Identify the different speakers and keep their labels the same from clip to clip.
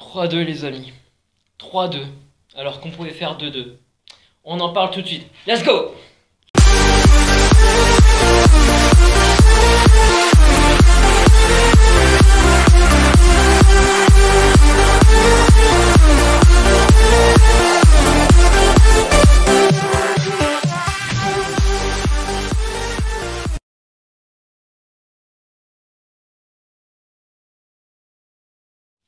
Speaker 1: 3-2 les amis. 3-2. Alors qu'on pouvait faire 2-2. On en parle tout de suite. Let's go!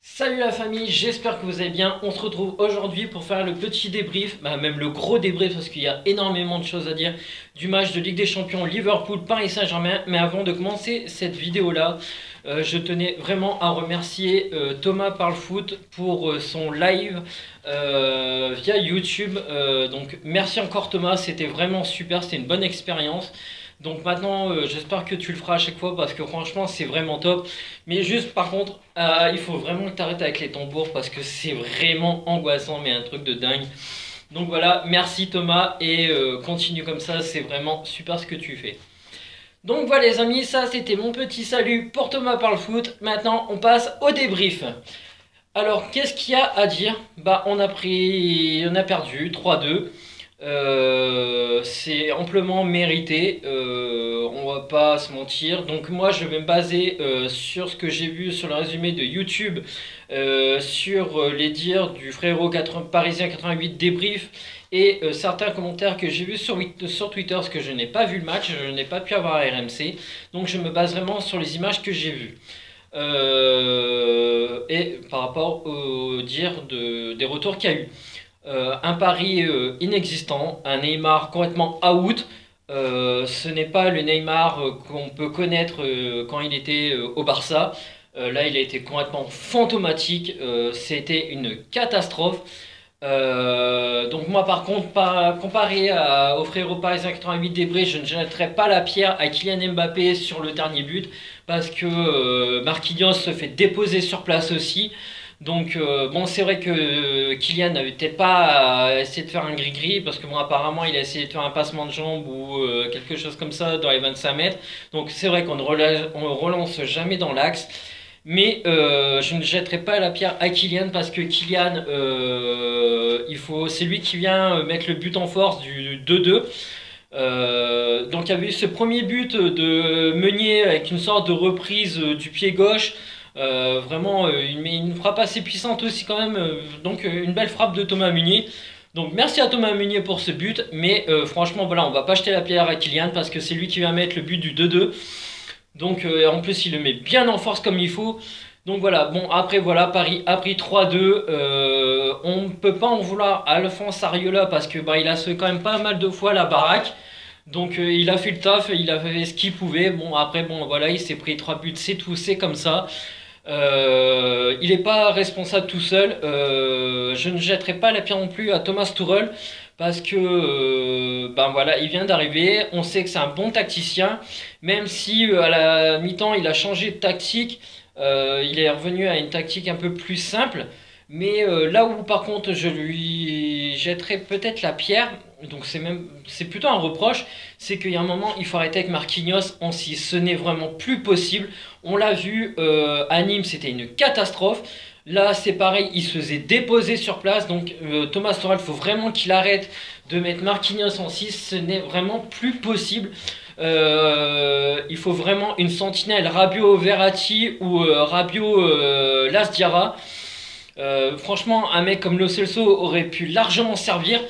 Speaker 1: Salut la famille, j'espère que vous allez bien. On se retrouve aujourd'hui pour faire le petit débrief, même le gros débrief parce qu'il y a énormément de choses à dire du match de Ligue des Champions Liverpool-Paris Saint-Germain. Mais avant de commencer cette vidéo là, je tenais vraiment à remercier Thomas Parle Foot pour son live via YouTube. Donc merci encore Thomas, c'était vraiment super, c'était une bonne expérience. Donc maintenant, j'espère que tu le feras à chaque fois parce que franchement, c'est vraiment top. Mais juste par contre, il faut vraiment que tu arrêtes avec les tambours parce que c'est vraiment angoissant, mais un truc de dingue. Donc voilà, merci Thomas et continue comme ça, c'est vraiment super ce que tu fais. Donc voilà les amis, ça c'était mon petit salut pour Thomas Parle Foot. Maintenant, on passe au débrief. Alors, qu'est-ce qu'il y a à dire? On a perdu 3-2. C'est amplement mérité, on va pas se mentir. Donc moi je vais me baser sur ce que j'ai vu sur le résumé de YouTube, sur les dires du frérot parisien 88 débrief et certains commentaires que j'ai vus sur Twitter, parce que je n'ai pas vu le match, je n'ai pas pu avoir RMC, donc je me base vraiment sur les images que j'ai vues. Et par rapport aux dires des retours qu'il y a eu. Un pari inexistant, un Neymar complètement out. Ce n'est pas le Neymar qu'on peut connaître quand il était au Barça. Là, il a été complètement fantomatique. C'était une catastrophe. Donc moi, par contre, comparé au frérot parisien 88 Debré, je ne jetterai pas la pierre à Kylian Mbappé sur le dernier but parce que Marquinhos se fait déposer sur place aussi. Donc bon, c'est vrai que Kylian n'avait peut-être pas essayé de faire un gris-gris parce que bon, apparemment il a essayé de faire un passement de jambe ou quelque chose comme ça dans les 25 mètres. Donc c'est vrai qu'on ne relance jamais dans l'axe. Mais je ne jetterai pas la pierre à Kylian parce que Kylian, c'est lui qui vient mettre le but en force du 2-2. Donc il y avait eu ce premier but de Meunier avec une sorte de reprise du pied gauche. Vraiment une frappe assez puissante aussi quand même, donc une belle frappe de Thomas Meunier. Donc merci à Thomas Meunier pour ce but, mais franchement voilà, on va pas jeter la pierre à Kylian parce que c'est lui qui va mettre le but du 2-2. Donc en plus il le met bien en force comme il faut. Donc voilà, bon après voilà, Paris a pris 3-2. On ne peut pas en vouloir à Alphonse Areola parce que il a fait quand même pas mal de fois la baraque. Donc il a fait le taf, il a fait ce qu'il pouvait. Bon après bon voilà, il s'est pris 3 buts, c'est tout, c'est comme ça. Il n'est pas responsable tout seul. Je ne jetterai pas la pierre non plus à Thomas Tuchel parce que voilà, il vient d'arriver. On sait que c'est un bon tacticien, même si à la mi-temps il a changé de tactique. Il est revenu à une tactique un peu plus simple. Mais là où par contre je lui jetterai peut-être la pierre, donc c'est plutôt un reproche, c'est qu'il y a un moment il faut arrêter avec Marquinhos en 6, ce n'est vraiment plus possible. On l'a vu à Nîmes, c'était une catastrophe. Là c'est pareil, il se faisait déposer sur place, donc Thomas Tuchel, il faut vraiment qu'il arrête de mettre Marquinhos en 6, ce n'est vraiment plus possible. Il faut vraiment une sentinelle Rabiot-Verratti ou Rabiot-Las Diarra. Franchement, un mec comme Lo Celso aurait pu largement servir.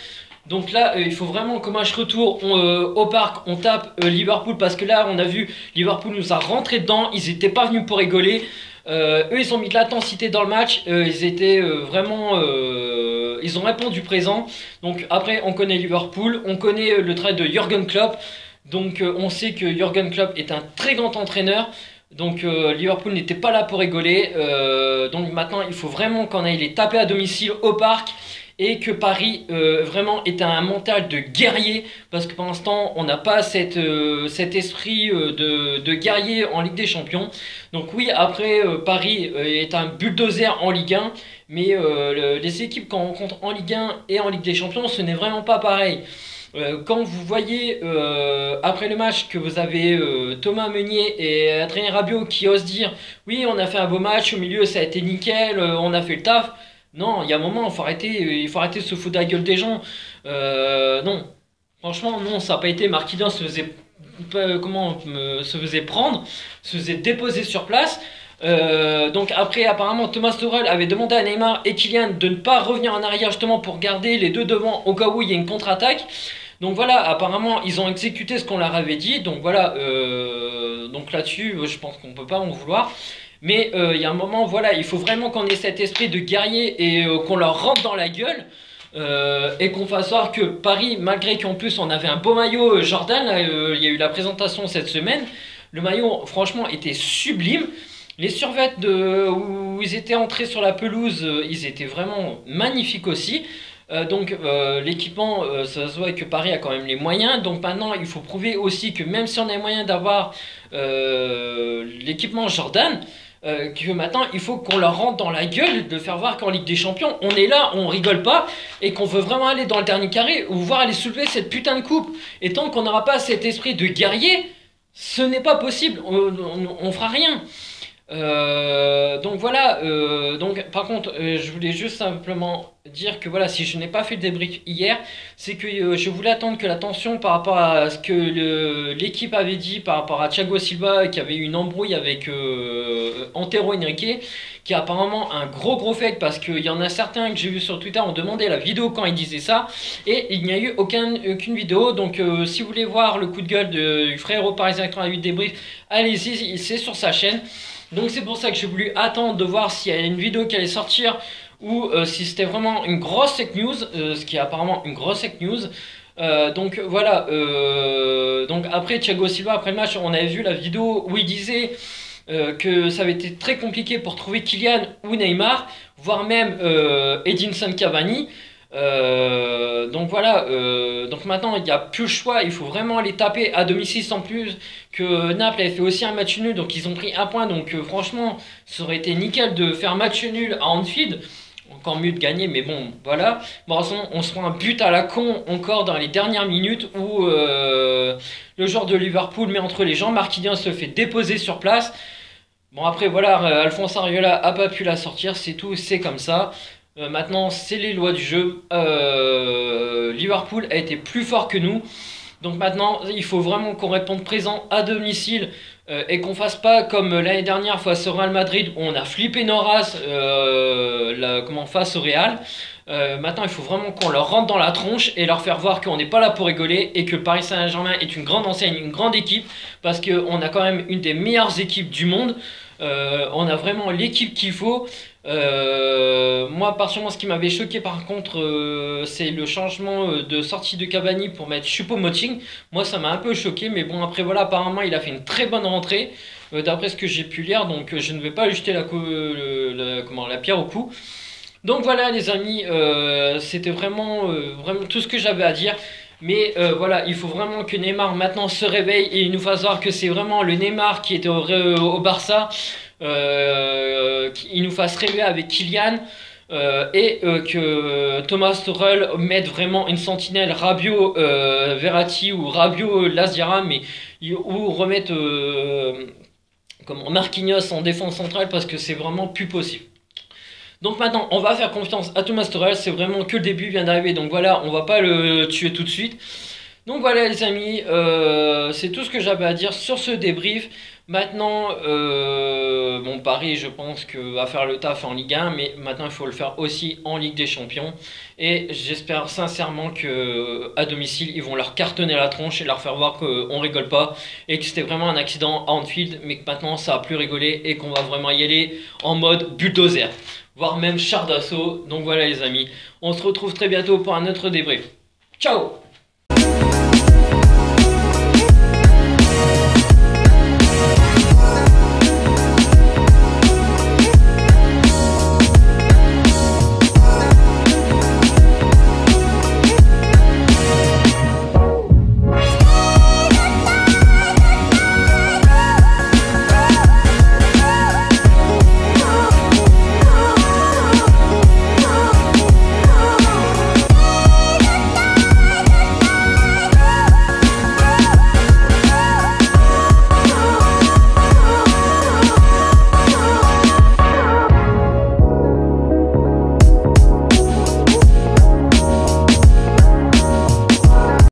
Speaker 1: Donc là, il faut vraiment qu'au match retour, au parc, on tape Liverpool. Parce que là, on a vu, Liverpool nous a rentré dedans. Ils n'étaient pas venus pour rigoler. Eux, ils ont mis de l'intensité dans le match. Ils étaient vraiment... ils ont répondu présent. Donc après, on connaît Liverpool. On connaît le travail de Jürgen Klopp. Donc on sait que Jürgen Klopp est un très grand entraîneur. Donc Liverpool n'était pas là pour rigoler. Donc maintenant il faut vraiment qu'on aille les taper à domicile au parc. Et que Paris vraiment est un mental de guerrier. Parce que pour l'instant on n'a pas cet esprit de guerrier en Ligue des Champions. Donc oui, après Paris est un bulldozer en Ligue 1. Mais les équipes qu'on rencontre en Ligue 1 et en Ligue des Champions, ce n'est vraiment pas pareil. Quand vous voyez après le match que vous avez Thomas Meunier et Adrien Rabiot qui osent dire oui, on a fait un beau match, au milieu ça a été nickel, on a fait le taf. Non, il y a un moment, il faut arrêter de se foutre de la gueule des gens. Non, franchement, non, ça n'a pas été. Marquinhos se faisait prendre, se faisait déposer sur place. Donc après, apparemment, Thomas Tuchel avait demandé à Neymar et Kylian de ne pas revenir en arrière justement pour garder les deux devant au cas où il y a une contre-attaque. Donc voilà, apparemment, ils ont exécuté ce qu'on leur avait dit. Donc voilà, donc là-dessus, je pense qu'on peut pas en vouloir. Mais il y a un moment, voilà, il faut vraiment qu'on ait cet esprit de guerrier et qu'on leur rentre dans la gueule. Et qu'on fasse voir que Paris, malgré qu'en plus on avait un beau maillot Jordan, là, il y a eu la présentation cette semaine, le maillot franchement était sublime. Les survêtements où ils étaient entrés sur la pelouse, ils étaient vraiment magnifiques aussi. L'équipement, ça se voit que Paris a quand même les moyens. Donc maintenant, il faut prouver aussi que même si on a les moyens d'avoir l'équipement Jordan, que maintenant il faut qu'on leur rentre dans la gueule, de faire voir qu'en Ligue des Champions, on est là, on rigole pas, et qu'on veut vraiment aller dans le dernier carré ou voir aller soulever cette putain de coupe. Et tant qu'on n'aura pas cet esprit de guerrier, ce n'est pas possible, on fera rien. Donc voilà, donc par contre, je voulais juste simplement dire que voilà, si je n'ai pas fait le débrief hier, c'est que je voulais attendre que la tension par rapport à ce que l'équipe avait dit par rapport à Thiago Silva, qui avait eu une embrouille avec Antero Henrique, qui a apparemment un gros fake, parce qu'il y en a certains que j'ai vu sur Twitter ont demandé la vidéo quand il disait ça, et il n'y a eu aucune vidéo. Donc si vous voulez voir le coup de gueule du frérot parisien 88 débrief, allez-y, c'est sur sa chaîne. Donc c'est pour ça que j'ai voulu attendre de voir s'il y a une vidéo qui allait sortir ou si c'était vraiment une grosse fake news, ce qui est apparemment une grosse fake news. Donc voilà, donc après Thiago Silva, après le match, on avait vu la vidéo où il disait que ça avait été très compliqué pour trouver Kylian ou Neymar, voire même Edinson Cavani. Donc voilà, donc maintenant il n'y a plus le choix, il faut vraiment aller taper à domicile, sans plus que Naples avait fait aussi un match nul, donc ils ont pris un point. Donc franchement, ça aurait été nickel de faire match nul à Anfield, encore mieux de gagner, mais bon voilà. Bon, on se prend un but à la con encore dans les dernières minutes où le joueur de Liverpool met entre les jambes, Marquinhos se fait déposer sur place. Bon après voilà, Alphonse Areola a pas pu la sortir, c'est tout, c'est comme ça. Maintenant, c'est les lois du jeu. Liverpool a été plus fort que nous. Donc maintenant, il faut vraiment qu'on réponde présent à domicile et qu'on fasse pas comme l'année dernière face au Real Madrid où on a flippé nos races face au Real. Maintenant, il faut vraiment qu'on leur rentre dans la tronche et leur faire voir qu'on n'est pas là pour rigoler et que Paris Saint-Germain est une grande enseigne, une grande équipe, parce qu'on a quand même une des meilleures équipes du monde. On a vraiment l'équipe qu'il faut. Moi, particulièrement, ce qui m'avait choqué par contre, c'est le changement de sortie de Cavani pour mettre Choupo-Moting. Moi, ça m'a un peu choqué, mais bon, après voilà, apparemment, il a fait une très bonne rentrée, d'après ce que j'ai pu lire, donc je ne vais pas lui jeter la pierre au cou. Donc voilà, les amis, c'était vraiment tout ce que j'avais à dire. Mais voilà, il faut vraiment que Neymar maintenant se réveille et il nous fasse voir que c'est vraiment le Neymar qui était au Barça. Qu'il nous fasse rêver avec Kylian, que Thomas Tuchel mette vraiment une sentinelle Rabiot Verratti ou Rabiot Laziara, mais ou remettre Marquinhos en défense centrale, parce que c'est vraiment plus possible. Donc maintenant, on va faire confiance à Thomas Tuchel, c'est vraiment que le début vient d'arriver, donc voilà, on va pas le tuer tout de suite. Donc voilà les amis, c'est tout ce que j'avais à dire sur ce débrief. Maintenant, bon, Paris, je pense que va faire le taf en Ligue 1, mais maintenant il faut le faire aussi en Ligue des Champions. Et j'espère sincèrement que à domicile, ils vont leur cartonner la tronche et leur faire voir qu'on rigole pas et que c'était vraiment un accident à Anfield, mais que maintenant ça va plus rigoler et qu'on va vraiment y aller en mode bulldozer, voire même char d'assaut. Donc voilà les amis, on se retrouve très bientôt pour un autre débrief. Ciao!